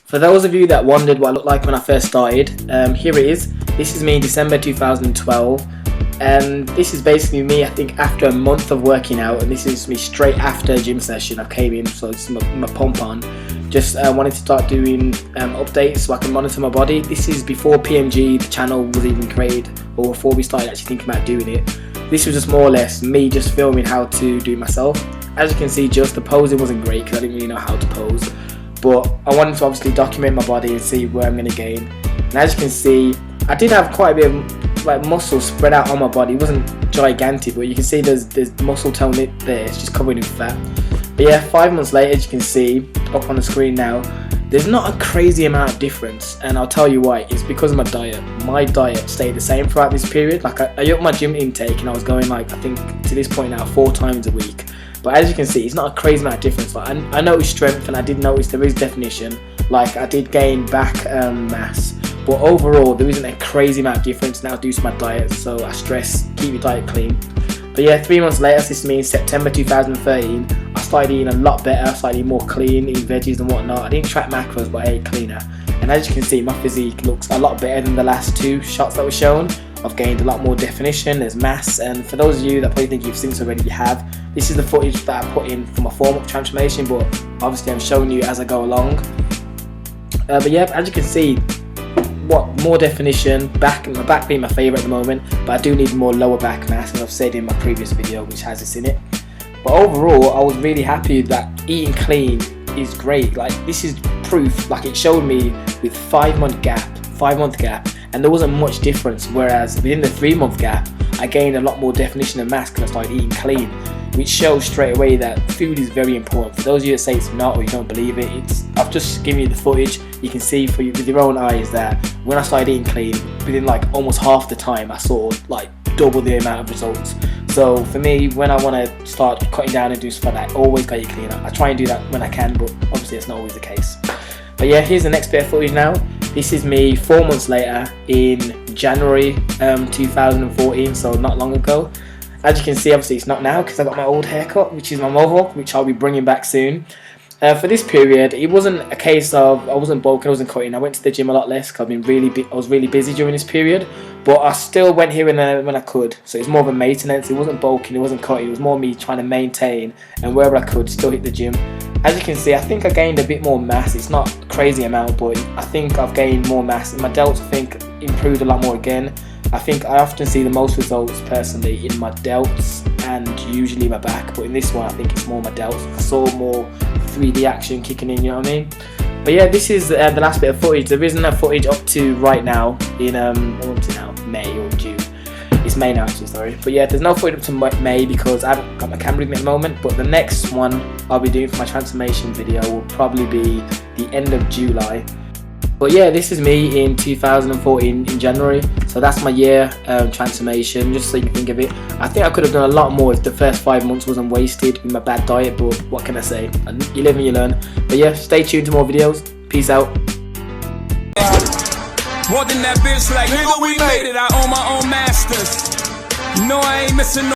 For those of you that wondered what I looked like when I first started, here it is. This is me in December 2012, and this is basically me, I think, after a month of working out, and this is me straight after a gym session. I came in, so it's my pump on. Just wanted to start doing updates so I can monitor my body. This is before PMG, the channel, was even created, or before we started actually thinking about doing it. This was just more or less me just filming how to do it myself. As you can see, just the posing wasn't great because I didn't really know how to pose. But I wanted to obviously document my body and see where I'm going to gain. And as you can see, I did have quite a bit of like muscle spread out on my body. It wasn't gigantic, but you can see there's muscle tone there. It's just covered in fat. But yeah, 5 months later, as you can see up on the screen now, there's not a crazy amount of difference, and I'll tell you why. It's because of my diet. My diet stayed the same throughout this period. Like I upped my gym intake, and I was going, like, I think to this point now 4 times a week. But as you can see, it's not a crazy amount of difference. Like I noticed strength, and I did notice there is definition. Like I did gain back mass, but overall there isn't a crazy amount of difference now due to my diet. So I stress, keep your diet clean. But yeah, 3 months later, this means September 2013, I started eating a lot better, started eating more clean, eating veggies and whatnot. I didn't track macros, but I ate cleaner. And as you can see, my physique looks a lot better than the last 2 shots that were shown. I've gained a lot more definition, there's mass, and for those of you that probably think you've seen this already, you have. This is the footage that I put in for my form-up transformation, but obviously I'm showing you as I go along. But yeah, as you can see, more definition, my back being my favourite at the moment, but I do need more lower back mass, as I've said in my previous video, which has this in it. But overall, I was really happy that eating clean is great. Like, this is proof. Like, it showed me with 5 month gap, and there wasn't much difference, whereas within the 3 month gap I gained a lot more definition and mass because I started eating clean, which shows straight away that food is very important. For those of you that say it's not, or you don't believe it, I've just given you the footage. You can see with your own eyes that when I started eating clean, within like almost half the time I saw like double the amount of results. So for me, when I want to start cutting down and do stuff like that, I always gotta eat clean. I try and do that when I can, but obviously that's not always the case. But yeah, here's the next bit of footage now. This is me 4 months later in January 2014, so not long ago. As you can see, obviously it's not now because I got my old haircut, which is my mohawk, which I'll be bringing back soon. For this period, it wasn't a case of I wasn't bulking, I wasn't cutting. I went to the gym a lot less because I was really busy during this period, but I still went here and there when I could. So it's more of a maintenance. It wasn't bulking, it wasn't cutting. It was more me trying to maintain, and wherever I could, still hit the gym. As you can see, I think I gained a bit more mass. It's not a crazy amount, but I think I've gained more mass. My delts, I think, improved a lot more again. I think I often see the most results personally in my delts and usually my back, but in this one I think it's more my delts. I saw more 3D action kicking in, you know what I mean? But yeah, this is the last bit of footage. There isn't a footage up to right now in May or June. It's May now actually, sorry. But yeah, there's no footage up to May because I haven't got my camera with me at the moment, but the next one I'll be doing for my transformation video will probably be the end of July. But yeah, this is me in 2014 in January, so that's my year transformation, just so you can think of it. I think I could have done a lot more if the first 5 months wasn't wasted with my bad diet, but what can I say? You live and you learn. But yeah, stay tuned to more videos. Peace out. More than that bitch, like nigga, we made it. I own my own masters. No, I ain't missing no